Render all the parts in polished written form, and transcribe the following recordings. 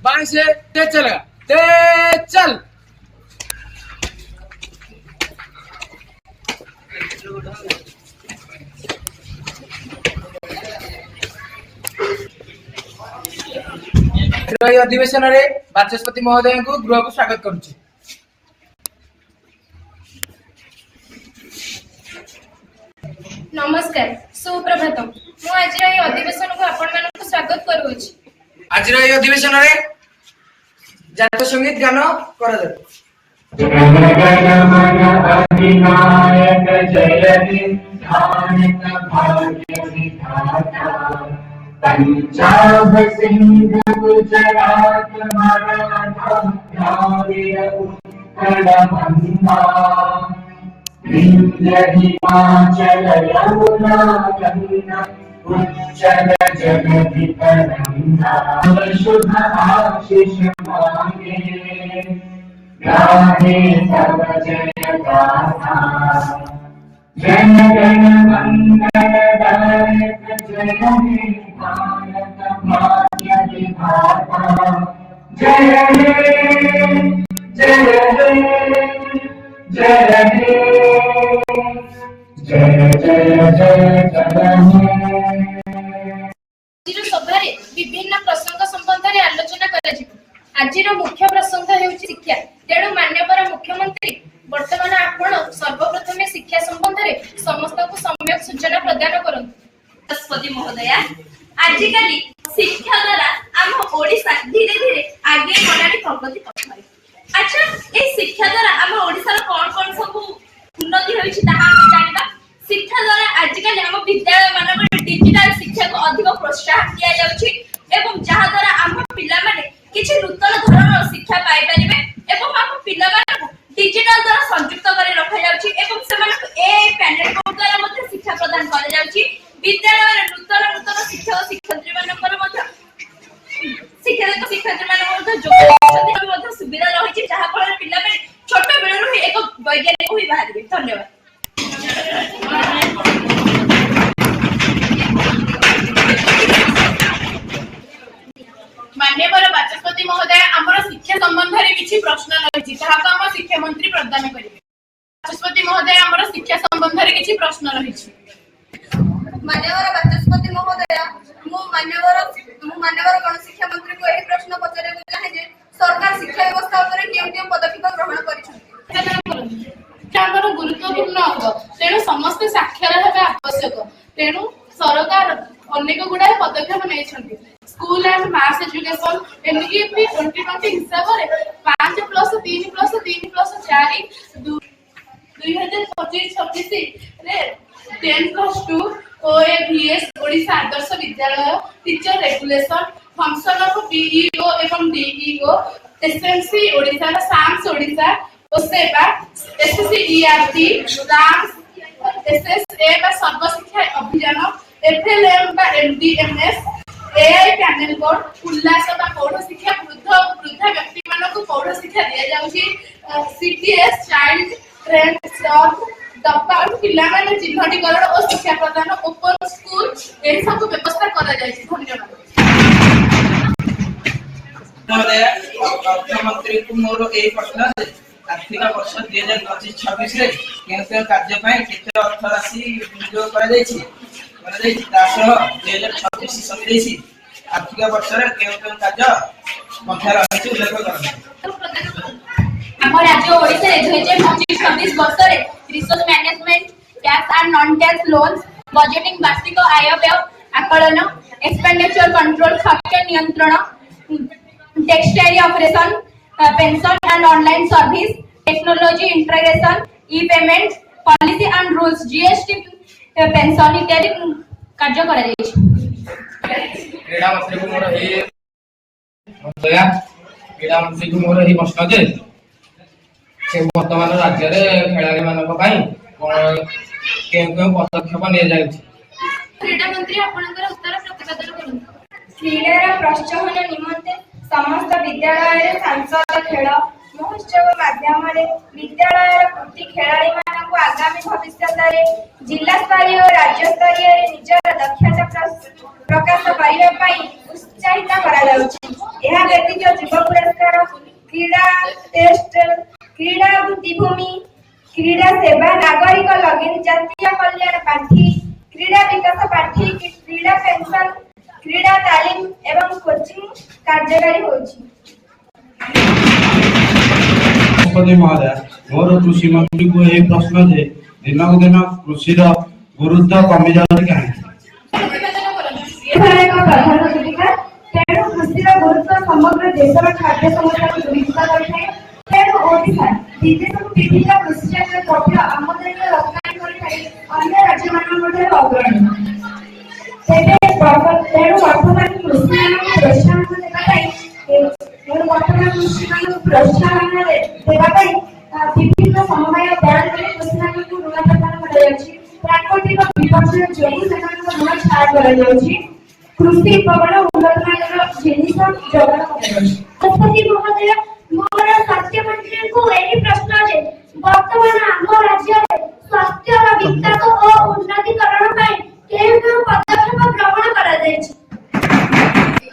बाएं से तेज चलेगा, तेज चल। अधिवेशन रे बाचस्पति महोदय को गृह को स्वागत करुछि। नमस्कार, सुप्रभात। मु आज अधिवेशन को आपण मानक स्वागत करूछि। आज अधिवेशन रे जातीय संगीत गान करा जाय। अधिनायक जय विधायक भाग्य विधाता पंजाब सिंध गुजरात मराठा द्राविड़ उत्कल बंगा विंध्य हिमाचल यमुना गंगा उच्चल जगति तरंगा शुभ आशीष मांगे गाहे तव जय गाथा जन गण मंगलदायक जय हे भारत भाग्य विधाता जय हे जय हे जय हे जय जय जय जय सभारे विभिन्न प्रसंग संबंध में आलोचना करा जिवो। आज मुख्य प्रसंग हेउछि शिक्षा। तेणु माननीय मुख्यमंत्री वर्तमान आपण सर्वप्रथम शिक्षा संबंध में समस्त को सम्यक सूचना प्रदान करंतु। बाचस्पति महोदया, आजिकाली शिक्षा द्वारा आम ओडिशा धीरे धीरे आगे बढ़ानी प्रगति करथाय। अच्छा, ए शिक्षा द्वारा आम ओडिशा कौन सब उन्नति होइछि ताहा हम जानिबा। शिक्षा द्वारा आजिकाली आम विद्यालय मानक डिजिटल शिक्षा को अधिक प्रोत्साहन दिया जाउछि एवं जहा द्वारा आम पिला माने किछि नूतन धरणर शिक्षा पाई परिबे एवं आम पिला मानक डिजिटल द्वारा संयुक्त करे रखा जाउछि एवं सेमानक एआई पैनल द्वारा मध्ये शिक्षा प्रदान करा जाउछि। विद्यालय नूतन शिक्षक शिक्षयित्री मानकर मध्ये शिक्षयित्री मानकर मध्ये सुविधा रहिछि जहा फल पिला माने छोट बेलरु ही एक वैज्ञानिक होई बाहरिबे। धन्यवाद। माननीय बाचस्पति महोदय, आमर शिक्षा संबंध में किसी प्रश्न रही आम शिक्षा मंत्री प्रदान करेंगे। बाचस्पति महोदय, आमर शिक्षा संबंध में किसी प्रश्न रही। माननीय बाचस्पति महोदय, माननीय गणशिक्षा मंत्री को यही प्रश्न पचारे चाहे सरकार शिक्षा व्यवस्था केउं पदक्षेप ग्रहण करिसेंति। गुरुत्वपूर्ण अंग, तेणु समस्त साक्षर हेबा आवश्यक। तेणु सरकार अनेक गुड़ा पदक्षेप नहीं। स्कूल एंड मास एजुकेशन एमकी 2020 हिसाब से 5+3+3+4 2025-26 रे 10+2 OAVS Odisha Adarsha Vidyalaya teacher regulation function of BEO एवं DEO SMC Odisha SAMS Odisha OSEPA SSC ERT RAMS SSA बा सर्व शिक्षा अभियान एफएलएम बा MDMS AI panel board Ullas बा पौध शिक्षा वृद्ध व्यक्ति मानक पौध शिक्षा दिया जाउछि। सीटीएस चाइल्ड ट्रेंड स्टॉप डब्बा पिला माने चिन्हटीकरण और शिक्षा प्रदान ओपन स्कूल एही सब व्यवस्था करा जायछि। धन्यवाद। महोदय, मुख्यमंत्री को मोर एही प्रश्न आर्थिक वर्ष 2025-26 रे केन कार्य पय केते अर्थ राशि विनियोग करा जायछि 2026-27 आर्थिक वर्ष रे केन कार्य मध्य रहिछि उल्लेख करबे। हम राज्य ओडिशा 2025-26 वर्ष रे resource management tax and non tax loans budgeting वार्षिक आय व्यय आकलन एक्सपेंडिचर कंट्रोल खर्च नियंत्रण textile operation pension and online service technology integration E payment policy and rules GST pension इत्यादि कार्य करा जायछि। क्रीड़ा मंत्री को मोर हे महोदया, क्रीड़ा मंत्री को मोर हे प्रश्न जे वर्तमान राज्य रे खेलाड़ी मानक पई केउ पदक्षेप निया जायछि। क्रीड़ा मंत्री आपनकर उत्तर प्रतिपादन करନ୍ତୁ। क्रीडार प्रोत्साहन निमंते समस्त विद्यालय सांसद खेल महोत्सव माध्यम विद्यालय कृति खेलाड़ी मानक आगामी भविष्य जिला स्तरीय और राज्य स्तरीय निजर दक्षता प्रकाश करने ଉତ୍ସାହିତ କରାଯାଉଛି। ଏହା ବ୍ୟତୀତ ଯୁବ ପୁରସ୍କାର, କ୍ରୀଡ଼ା ଟେଷ୍ଟ, କ୍ରୀଡ଼ା ଭିତ୍ତିଭୂମି, କ୍ରୀଡ଼ା ସେବା, ନାଗରିକ ଲଗିନ୍, ଜାତୀୟ କଲ୍ୟାଣ ପାଣ୍ଠି, କ୍ରୀଡ଼ା ବିକାଶ ପାଣ୍ଠି, କ୍ରୀଡ଼ା ପେନସନ, କ୍ରୀଡ଼ା ତାଲିମ ଏବଂ କୋଚିଂ କାର୍ଯ୍ୟକାରୀ ହେଉଛି। ରାଷ୍ଟ୍ରପତି ମହୋଦୟ, ମୋର କୃଷି ମନ୍ତ୍ରୀଙ୍କୁ ଏହି ପ୍ରଶ୍ନ ଯେ ଦିନକୁ ଦିନ କୃଷିର ଗୁରୁତ୍ୱ କମି ଯାଉଛି କାହିଁକି? ଏହା ଏକ ପ୍ରଧାନ ଜୀବିକା, ତେଣୁ କୃଷିର ଗୁରୁତ୍ୱ ସମଗ୍ର ଦେଶର ଖାଦ୍ୟ ସମସ୍ୟାକୁ ଦୂରୀଭୂତ କରିଥାଏ। ତେଣୁ ଓଡ଼ିଶା ବିଦେଶକୁ ବିଭିନ୍ନ କୃଷିଜାତ ଦ୍ରବ୍ୟ ଆମଦାନୀ ଓ ରପ୍ତାନି କରିଥାଏ ଅନ୍ୟ ରାଜ୍ୟମାନଙ୍କଠାରୁ ଅଗ୍ରଣୀ। ତେଣୁ ବର୍ତ୍ତମାନ କୃଷିମାନଙ୍କୁ ପ୍ରୋତ୍ସାହନ ଦେବା ପାଇଁ ବିଭିନ୍ନ ସମବାୟ ବ୍ୟାଙ୍କରେ କୃଷିମାନଙ୍କୁ ଋଣ ପ୍ରଦାନ କରାଯାଉଛି। ପ୍ରାକୃତିକ ବିପର୍ଯ୍ୟୟ ଯୋଗୁଁ ସେମାନଙ୍କ ଋଣ ଛାଡ଼ କରାଯାଉଛି। କୃଷି ଉପକରଣ ଉନ୍ନତମାନର ଜିନିଷ ଯୋଗାଣ କରାଯାଉଛି। ରାଷ୍ଟ୍ରପତି ମହୋଦୟ, ମୋର ସ୍ୱାସ୍ଥ୍ୟ ମନ୍ତ୍ରୀଙ୍କୁ ଏହି ପ୍ରଶ୍ନ ଯେ ବର୍ତ୍ତମାନ ଆମ ରାଜ୍ୟରେ ସ୍ୱାସ୍ଥ୍ୟର ବିକାଶ ଓ ଉନ୍ନତିକରଣ ପାଇଁ କେଉଁ କେଉଁ ପଦକ୍ଷେପ ଗ୍ରହଣ କରାଯାଇଛି?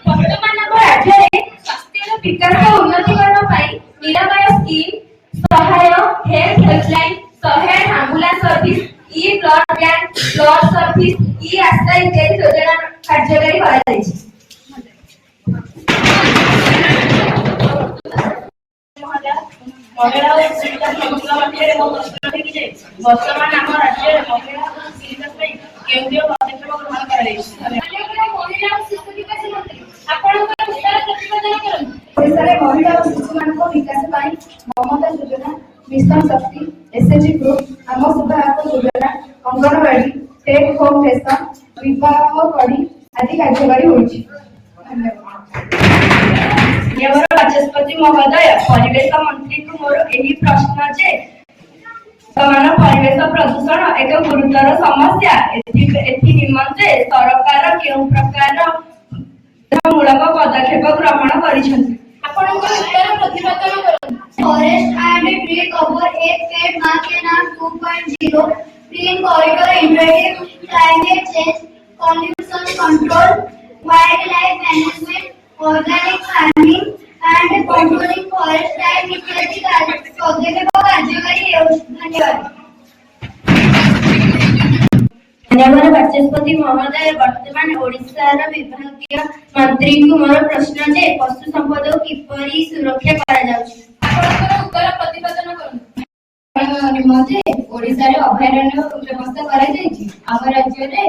ବର୍ତ୍ତମାନ ଆମ ରାଜ୍ୟରେ ସ୍ୱାସ୍ଥ୍ୟର ବିକାଶ ଓ ଉନ୍ନତିକରଣ ପାଇଁ ନିରାମୟ ସ୍କିମ୍, ସହାୟ ହେଲ୍ଥ ହେଲ୍ପଲାଇନ୍, 108 ଆମ୍ବୁଲାନ୍ସ ସର୍ଭିସ, ଇ ବ୍ଲଡ ବ୍ୟାଙ୍କ, ବ୍ଲଡ ସର୍ଭିସ, ଇ ଆସ୍ଥା ଇତ୍ୟାଦି ଯୋଜନା କାର୍ଯ୍ୟକାରୀ କରାଯାଇଛି। ମହିଳା ଓ ଶିଶୁ ବିକାଶ ମଧ୍ୟରେ ମୋ ପ୍ରଶ୍ନଟି କି ଯେ ବର୍ତ୍ତମାନ ଆମ ରାଜ୍ୟରେ ମହିଳା ଓ ଶିଶୁ ବିକାଶ ପାଇଁ କେଉଁ କେଉଁ ପଦକ୍ଷେପ ଗ୍ରହଣ କରାଯାଇଛି? ମହିଳା ଓ ଶିଶୁ ବିକାଶ ମନ୍ତ୍ରୀ ଆପଣଙ୍କର ଉତ୍ତର ପ୍ରତିପାଦନ କରନ୍ତୁ। ଓଡ଼ିଶାରେ ମହିଳା ଓ ଶିଶୁମାନଙ୍କ ବିକାଶ ପାଇଁ ମମତା ଯୋଜନା, ମିଶନ ଶକ୍ତି, ଏସ୍ଏଚଜି ଗ୍ରୁପ, ଆମ ସୁଧାରକ ଯୋଜନା, ଅଙ୍ଗନବାଡି, ଟେକ୍ ହୋମ୍ ଫେସନ, ବିବାହ କଡ଼ି ଆଦି କାର୍ଯ୍ୟକାରୀ ହୋଇଛି। ମାନ୍ୟବର ବାଚସ୍ପତି ମହୋଦୟ, ପରିବେଶ ମନ୍ତ୍ରୀଙ୍କୁ ମୋର ଏହି ପ୍ରଶ୍ନ ଯେ ବର୍ତ୍ତମାନ ପରିବେଶ ପ୍ରଦୂଷଣ ଏକ ଗୁରୁତର ସମସ୍ୟା। ଏଥି ନିମନ୍ତେ ସରକାର କେଉଁ ପ୍ରକାର ମୂଳକ ପଦକ୍ଷେପ ଗ୍ରହଣ କରିଛନ୍ତି? ଆପଣଙ୍କର ଉତ୍ତର ପ୍ରତିପାଦନ କରନ୍ତୁ। Forest and tree cover 8 state mark के नाम 2.0 green corridor initiative, climate change, pollution control, wildlife management, organic farming and controlling forest fire इत्यादि पदक्षेप कार्यकारी ହେଉଛି। ଧନ୍ୟବାଦ। ମାନ୍ୟବର ବାଚସ୍ପତି ମହୋଦୟ, ବର୍ତ୍ତମାନ ଓଡ଼ିଶାର ବିଭାଗୀୟ ମନ୍ତ୍ରୀଙ୍କୁ ମୋର ପ୍ରଶ୍ନ ଯେ ପଶୁ ସମ୍ପଦକୁ କିପରି ସୁରକ୍ଷା କରାଯାଉଛି? ଆପଣଙ୍କର ଉତ୍ତର ପ୍ରତିପାଦନ କରନ୍ତୁ। ନିମନ୍ତେ ଓଡ଼ିଶାରେ ଅଭୟାରଣ୍ୟ ବ୍ୟବସ୍ଥା କରାଯାଇଛି। ଆମ ରାଜ୍ୟରେ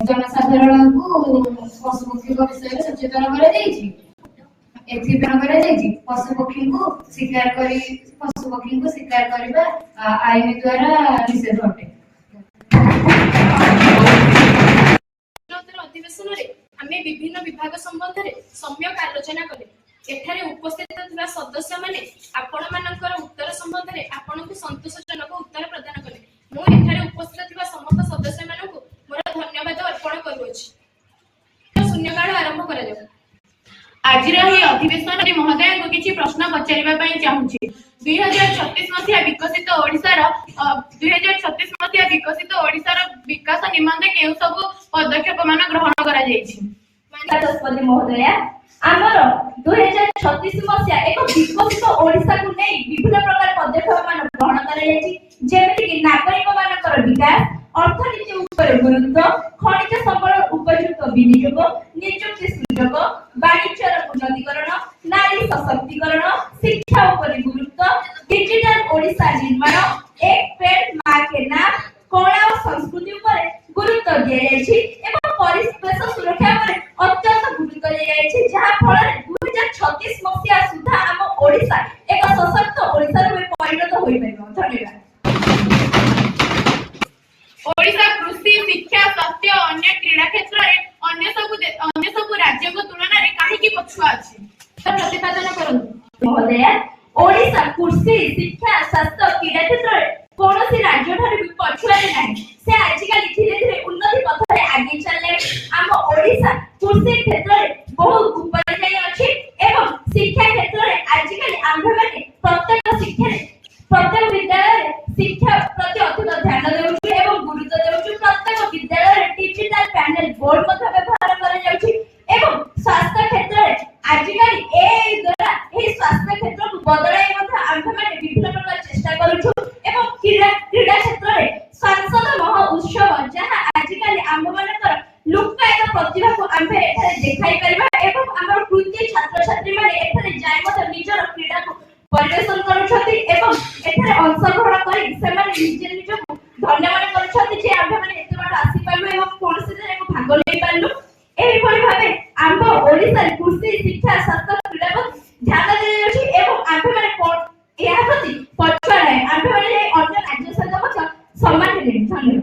ଜନସାଧାରଣଙ୍କୁ ପଶୁପକ୍ଷୀଙ୍କ ବିଷୟରେ ସଚେତନ କରାଯାଇଛି। ଏଥିପାଇଁ କରାଯାଇଛି ପଶୁପକ୍ଷୀଙ୍କୁ ଶିକାର କରିବା ଆଇନ ଦ୍ୱାରା ନିଷେଧ ଅଟେ। ଅଧିବେଶନରେ ଆମେ ବିଭିନ୍ନ ବିଭାଗ ସମ୍ବନ୍ଧରେ ସମ୍ୟକ ଆଲୋଚନା କଲେ। ଏଠାରେ ଉପସ୍ଥିତ ଥିବା ସଦସ୍ୟମାନେ ଆପଣମାନଙ୍କର ଉତ୍ତର ସମ୍ବନ୍ଧରେ ଆପଣଙ୍କୁ ସନ୍ତୋଷଜନକ ଉତ୍ତର ପ୍ରଦାନ କଲେ। ମୁଁ ଏଠାରେ ଉପସ୍ଥିତ ଥିବା ସମସ୍ତ ସଦସ୍ୟମାନଙ୍କୁ ମୋର ଧନ୍ୟବାଦ ଅର୍ପଣ କରୁଅଛି। ଶୂନ୍ୟକାଳ ଆରମ୍ଭ କରାଯାଉ। ଆଜିର ଏହି ଅଧିବେଶନରେ ମହୋଦୟଙ୍କୁ କିଛି ପ୍ରଶ୍ନ ପଚାରିବା ପାଇଁ ଚାହୁଁଛି। 2036 ମସିହା ବିକଶିତ ଓଡ଼ିଶାର ବିକାଶ ନିମନ୍ତେ କେଉଁ ସବୁ ପଦକ୍ଷେପ ମାନ ଗ୍ରହଣ କରାଯାଇଛି? ବାଚସ୍ପତି ମହୋଦୟା, ଆମର 2036 ମସିହା ଏକ ବିକଶିତ ଓଡ଼ିଶାକୁ ନେଇ ବିଭିନ୍ନ ପ୍ରକାର ପଦକ୍ଷେପ ମାନ ଗ୍ରହଣ କରାଯାଇଛି, ଯେମିତିକି ନାଗରିକ ମାନଙ୍କର ବିକାଶ, ଅର୍ଥନୀତି ଉପରେ ଗୁରୁତ୍ୱ, ଖଣିଜ ସମ୍ବଳ ଉପଯୁକ୍ତ ବିନିଯୋଗ, ନିଯୁକ୍ତି ସୁଯୋଗ, ବାଣିଜ୍ୟର ଉନ୍ନତିକରଣ, ନାରୀ ସଶକ୍ତିକରଣ, ଶିକ୍ଷା ଉପରେ ଗୁରୁତ୍ୱ, ଡିଜିଟାଲ ଓଡ଼ିଶା ନିର୍ମାଣ, ଏକ ପେଡ୍ ମା କେ ନାମ, କଳା ଓ ସଂସ୍କୃତି ଉପରେ ଗୁରୁତ୍ୱ ଦିଆଯାଇଛି ଏବଂ ପରିବେଶ ସୁରକ୍ଷା ଉପରେ ଅତ୍ୟନ୍ତ ଗୁରୁତ୍ୱ ଦିଆଯାଇଛି, ଯାହା ଫଳରେ 2036 ମସିହା ସୁଦ୍ଧା ଆମ ଓଡ଼ିଶା ଏକ ସଶକ୍ତ ଓଡ଼ିଶା ରୂପେ ପରିଣତ ହୋଇପାରିବ। ଧନ୍ୟବାଦ। ଓଡ଼ିଶା କୃଷି, ଶିକ୍ଷା, ସ୍ୱାସ୍ଥ୍ୟ ଓ ଅନ୍ୟ କ୍ରୀଡ଼ା କ୍ଷେତ୍ରରେ ଅନ୍ୟ ସବୁ ରାଜ୍ୟଙ୍କ ତୁଳନାରେ କାହିଁକି ପଛୁଆ ଅଛି? ପ୍ରତିପାଦନ କରନ୍ତୁ। ମହୋଦୟା, ଓଡ଼ିଶା କୃଷି, ଶିକ୍ଷା, ସ୍ୱାସ୍ଥ୍ୟ, କ୍ରୀଡ଼ା କ୍ଷେତ୍ରରେ କୌଣସି ରାଜ୍ୟଠାରୁ ବି ପଛୁଆରେ ନାହିଁ। ସେ ଆଜିକାଲି ଧୀରେ ଧୀରେ ଉନ୍ନତି ପଥରେ ଆଗେଇ ଚାଲିଲେଣି। ଆମ ଓଡ଼ିଶା କୃଷି କ୍ଷେତ୍ରରେ ବହୁ ଉପରେ ଯାଇ ଅଛି ଏବଂ ଶିକ୍ଷା କ୍ଷେତ୍ରରେ ଆଜିକାଲି ଆମ୍ଭେମାନେ ପ୍ରତ୍ୟେକ ବିଦ୍ୟାଳୟରେ ଶିକ୍ଷା ପ୍ରତି ଅଧିକ ଧ୍ୟାନ ଦେଉଛୁ ଏବଂ ଗୁରୁତ୍ୱ ଦେଉଛୁ। ପ୍ରତ୍ୟେକ ବିଦ୍ୟାଳୟରେ ଡିଜିଟାଲ ପ୍ୟାନେଲ ବୋର୍ଡ ମଧ୍ୟ ବ୍ୟବହାର କରାଯାଉଛି ଏବଂ ସ୍ୱାସ୍ଥ୍ୟ ବଦଳାଇ ମଧ୍ୟ ଆମ୍ଭେମାନେ ବିଭିନ୍ନ ପ୍ରକାର ଚେଷ୍ଟା କରୁଛୁ ଏବଂ କ୍ରୀଡ଼ା କ୍ଷେତ୍ରରେ ସଂସଦ ମହ ଉତ୍ସବ ଯାହା ଆଜିକାଲି ଆମ୍ଭମାନଙ୍କର ଲୁକ୍କାୟିତ ପ୍ରତିଭାକୁ ଆମ୍ଭେ ଏଠାରେ ଦେଖାଇ ପାରିବା ଏବଂ ଆମର କୃତି ଛାତ୍ରଛାତ୍ରୀମାନେ ଏଠାରେ ଯାଇ ମଧ୍ୟ ନିଜର କ୍ରୀଡ଼ାକୁ ପରିବେଷଣ କରୁଛନ୍ତି ଏବଂ ଏଠାରେ ଅଂଶଗ୍ରହଣ କରି ସେମାନେ ନିଜେ ନିଜକୁ ଧନ୍ୟ ମନେ କରୁଛନ୍ତି ଯେ ଆମ୍ଭେମାନେ ଏତେ ବାଟ ଆସିପାରିଲୁ ଏବଂ କୌଣସିରେ ଭାଗ ନେଇପାରିଲୁ। ଏହିଭଳି ଭାବେ ଆମ ଓଡ଼ିଶାରେ କୃଷି ଶିକ୍ଷା ସ୍ୱାସ୍ଥ୍ୟ କ୍ରୀଡ଼ାକୁ ଧ୍ୟାନ ଦିଆଯାଉଛି ଏବଂ ଆମ୍ଭେମାନେ ଏହା ପ୍ରତି ପଛୁଆ ନାହିଁ। ଆମ୍ଭେମାନେ ଯାଇ ଅନ୍ୟ ରାଜ୍ୟ ସହିତ ମଧ୍ୟ ସମ୍ମାନ ଦେଲେଣି। ଧନ୍ୟବାଦ।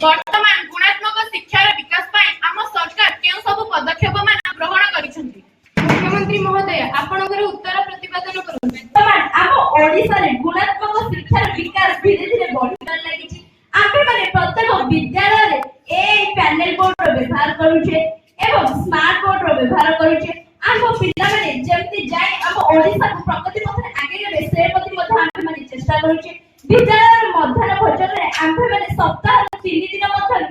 ବର୍ତ୍ତମାନ ଗୁଣାତ୍ମକ ଶିକ୍ଷାର ବିକାଶ ପାଇଁ ଆମ ସରକାର କେଉଁ ସବୁ ପଦକ୍ଷେପ ମାନ ଗ୍ରହଣ କରିଛନ୍ତି? ମୁଖ୍ୟମନ୍ତ୍ରୀ ମହୋଦୟ ଆପଣଙ୍କର ଉତ୍ତର ପ୍ରତିପାଦନ କରନ୍ତୁ। ବର୍ତ୍ତମାନ ଆମ ଓଡ଼ିଶାରେ ଗୁଣାତ୍ମକ ଶିକ୍ଷାର ବିକାଶ ଧୀରେ ଧୀରେ ବଢିବାରେ ଲାଗିଛି। ଆମ୍ଭେମାନେ ପ୍ରତ୍ୟେକ ବିଦ୍ୟାଳୟରେ ଏଇ ପ୍ୟାନେଲ ବୋର୍ଡର ବ୍ୟବହାର କରୁଛେ ଏବଂ ସ୍ମାର୍ଟ ବୋର୍ଡର ବ୍ୟବହାର କରୁଛେ। ଆମ ପିଲାମାନେ ଯେମିତି ଯାଇ ଆମ ଓଡ଼ିଶାକୁ ପ୍ରଗତି ପଥରେ ଆଗେଇ ନେବେ ସେ ପ୍ରତି ମଧ୍ୟ ଆମ୍ଭେମାନେ ଚେଷ୍ଟା କରୁଛେ। ବିଦ୍ୟାଳୟର ମଧ୍ୟାହ୍ନ ଭୋଜନରେ ଆମ୍ଭେମାନେ ସପ୍ତାହର 3 ଦିନ ମଧ୍ୟରେ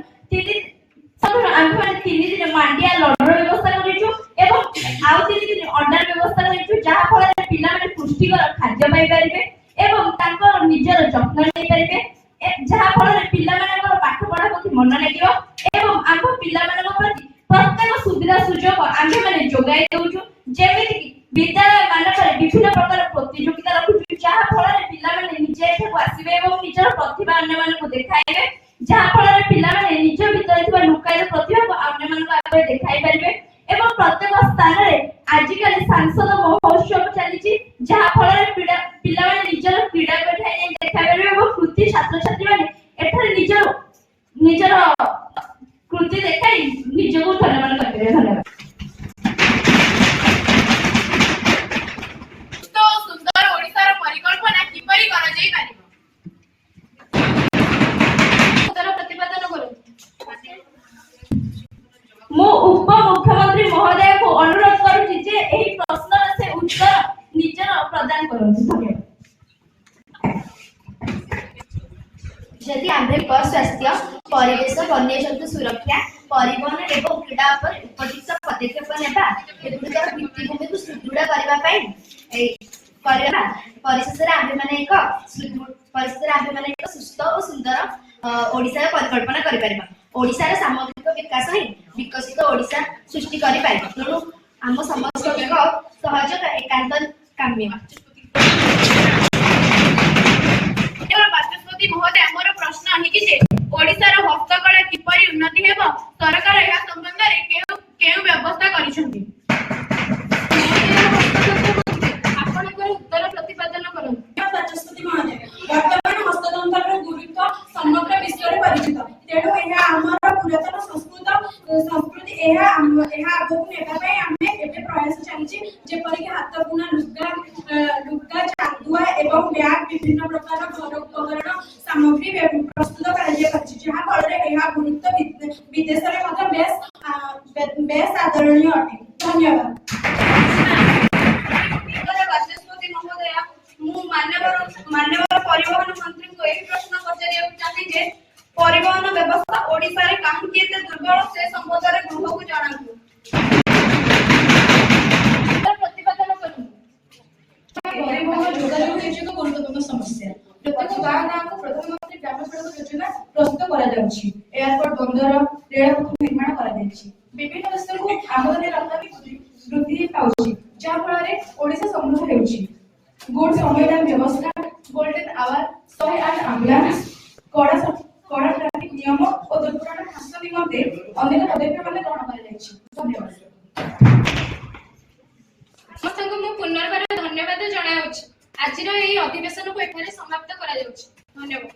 ଆମ୍ଭେମାନେ 3 ଦିନ ମାଣ୍ଡିଆ ଲଡୁର ବ୍ୟବସ୍ଥା କରିଛୁ ଏବଂ ଆଉ 3 ଦିନ ଅଣ୍ଡାର ବ୍ୟବସ୍ଥା କରିଛୁ ଯାହା ଫଳରେ ପିଲାମାନେ ପୁଷ୍ଟିକର ଖାଦ୍ୟ ପାଇପାରିବେ ଏବଂ ତାଙ୍କର ନିଜର ଯତ୍ନ ନେଇପାରିବେ ଯାହା ଫଳରେ ପିଲାମାନଙ୍କର ପାଠ ପଢା ପ୍ରତି ମନ ଲାଗିବ ଏବଂ ଆମ ପିଲାମାନଙ୍କ ପ୍ରତି ପ୍ରତ୍ୟେକ ସୁବିଧା ସୁଯୋଗ ଆମ୍ଭେମାନେ ଯୋଗାଇ ଦେଉଛୁ। ଯେମିତିକି ବିଦ୍ୟାଳୟ ମାନଙ୍କରେ ବିଭିନ୍ନ ପ୍ରକାର ପ୍ରତିଯୋଗିତା ରଖୁଛୁ ଯାହା ଫଳରେ ପିଲାମାନେ ନିଜେ ଏଠାକୁ ଆସିବେ ଏବଂ ନିଜର ପ୍ରତିଭା ଅନ୍ୟମାନଙ୍କୁ ଦେଖାଇବେ ଯାହା ଫଳରେ ପିଲାମାନେ ନିଜ ଭିତରେ ଥିବା ଲୁକାୟିତ ପ୍ରତିଭାକୁ ଅନ୍ୟମାନଙ୍କ ଆଗରେ ଦେଖାଇ ପାରିବେ ଏବଂ ପ୍ରତ୍ୟେକ ସ୍ଥାନରେ ଆଜିକାଲି ସାଂସଦ ମହୋତ୍ସବ ଚାଲିଛି ଯାହା ଫଳରେ ପିଲାମାନେ ନିଜର କ୍ରୀଡ଼ାକୁ ଏଠାରେ ଯାଇ ଦେଖାଇ ପାରିବେ ଏବଂ କୃତି ଛାତ୍ରଛାତ୍ରୀମାନେ ଏଠାରେ ନିଜର କୃତି ଦେଖାଇ ନିଜକୁ ଧନ୍ୟବାଦ କରିପାରିବେ। ଧନ୍ୟବାଦ। ସୁନ୍ଦର ଓଡ଼ିଶାର ପରିକଳ୍ପନା କିପରି କରାଯାଇ ପାରିବ? ଉତ୍ତର ପ୍ରତିପାଦନ କରନ୍ତୁ। ମୁଁ ଉପମୁଖ୍ୟମନ୍ତ୍ରୀ ମହୋଦୟଙ୍କୁ ଅନୁରୋଧ କରୁଛି ଯେ ଏହି ପ୍ରଶ୍ନର ସେ ଉତ୍ତର ନିଜର ପ୍ରଦାନ କରନ୍ତୁ। ଧନ୍ୟବାଦ। ଯଦି ଆମ୍ଭେଙ୍କ ସ୍ୱାସ୍ଥ୍ୟ ପରିବେଶ ବନ୍ୟଜନ୍ତୁ ସୁରକ୍ଷା ପରିବହନ ଏବଂ କ୍ରୀଡ଼ା ଉପରେ ଉପଯୁକ୍ତ ପଦକ୍ଷେପ ନେବା ଏଗୁଡ଼ିକର ଭିତ୍ତିଭୂମିକୁ ସୁଦୃଢ଼ କରିବା ପାଇଁ ପରିଶେଷରେ ଆମ୍ଭେମାନେ ଏକ ସୁସ୍ଥ ଓ ସୁନ୍ଦର ଓଡ଼ିଶାର ପରିକଳ୍ପନା କରିପାରିବା। ଓଡ଼ିଶାର ସାମଗ୍ରିକ ବିକାଶ ହିଁ ବିକଶିତ ଓଡ଼ିଶା ସୃଷ୍ଟି କରିପାରିବ। ତେଣୁ ଆମ ସମସ୍ତଙ୍କ ସହଯୋଗ ଏକାନ୍ତ କାମ୍ୟ। ବାଚସ୍ପତି ମହୋଦୟ ମୋର ପ୍ରଶ୍ନ ଏହିକି ଯେ ଓଡ଼ିଶାର ହସ୍ତକଳା କିପରି ଉନ୍ନତି ହେବ ସରକାର ଏହା ସମ୍ବନ୍ଧରେ କେଉଁ ବ୍ୟବସ୍ଥା କରିଛନ୍ତି? ଆପଣଙ୍କର ଉତ୍ତର ପ୍ରତିପାଦନ କରନ୍ତୁ। ବାଚସ୍ପତି ମହୋଦୟ ବର୍ତ୍ତମାନ ହସ୍ତତନ୍ତର ଗୁରୁତ୍ୱ ସମଗ୍ର ବିଶ୍ୱରେ ପରିଚିତ। ତେଣୁ ଏହା ଆମର ପୁରାତନ ସଂସ୍କୃତି ଏହା ଆଗକୁ ନେବା ପାଇଁ ଆମେ ଏବେ ପ୍ରୟାସ ଚାଲିଛି ଯେପରିକି ହାତ ବୁଣା ଲୁଗା ଚାନ୍ଦୁଆ ଏବଂ ବ୍ୟାଗ ବିଭିନ୍ନ ପ୍ରକାର ଘର ଉପକରଣ ସାମଗ୍ରୀ ପ୍ରସ୍ତୁତ କରାଯାଇପାରିଛି ଯାହା ଫଳରେ ଏହା ଗୁରୁତ୍ୱ ବିଦେଶରେ ମଧ୍ୟ ବେଶ ଆଦରଣୀୟ ଅଟେ। ଧନ୍ୟବାଦ। ବାଚସ୍ପତି ମହୋଦୟ ମୁଁ ମାନ୍ୟବର ପରିବହନ ମନ୍ତ୍ରୀଙ୍କୁ ଏହି ପ୍ରଶ୍ନ ପଚାରିବାକୁ ଚାହେଁ ଯେ ପରିବହନ ବ୍ୟବସ୍ଥା ଓଡ଼ିଶାରେ କାହିଁକି ଏତେ ଦୁର୍ବଳ ସେ ସମ୍ବନ୍ଧରେ ଗୃହକୁ ଜଣାନ୍ତୁ। ପ୍ରତିପାଦନ କରନ୍ତୁ। ପରିବହନ ଯୋଗାଯୋଗ ହେଉଛି ଏକ ଗୁରୁତ୍ୱପୂର୍ଣ୍ଣ ସମସ୍ୟା। ପ୍ରତ୍ୟେକ ଗାଁକୁ ପ୍ରଧାନମନ୍ତ୍ରୀ ଗ୍ରାମ ସଡ଼କ ଯୋଜନା ପ୍ରସ୍ତୁତ କରାଯାଉଛି। ଏୟାରପୋର୍ଟ ବନ୍ଦର ରେଳପଥ ନିର୍ମାଣ କରାଯାଇଛି। ବିଭିନ୍ନ ଦେଶକୁ ଆମଦାନୀ ରପ୍ତାନି ବୃଦ୍ଧି ପାଉଛି ଯାହା ଫଳରେ ଓଡ଼ିଶା ସମୃଦ୍ଧ ହେଉଛି। ଗୁଡ୍ ସମ୍ବିଧାନ ବ୍ୟବସ୍ଥା ଗୋଲ୍ଡେନ ଆୱାର 108 ଆମ୍ବୁଲାନ୍ସ କଡ଼ା ଟ୍ରାଫିକ ନିୟମ ଓ ଦୁର୍ଘଟଣା ହ୍ରାସ ନିମନ୍ତେ ଅନେକ ପଦକ୍ଷେପ ଗ୍ରହଣ କରାଯାଇଛି। ଧନ୍ୟବାଦ। ସମସ୍ତଙ୍କୁ ମୁଁ ପୁନର୍ବାର ଧନ୍ୟବାଦ ଜଣାଉଛି। ଆଜିର ଏହି ଅଧିବେଶନକୁ ଏଠାରେ ସମାପ୍ତ କରାଯାଉଛି। ଧନ୍ୟବାଦ।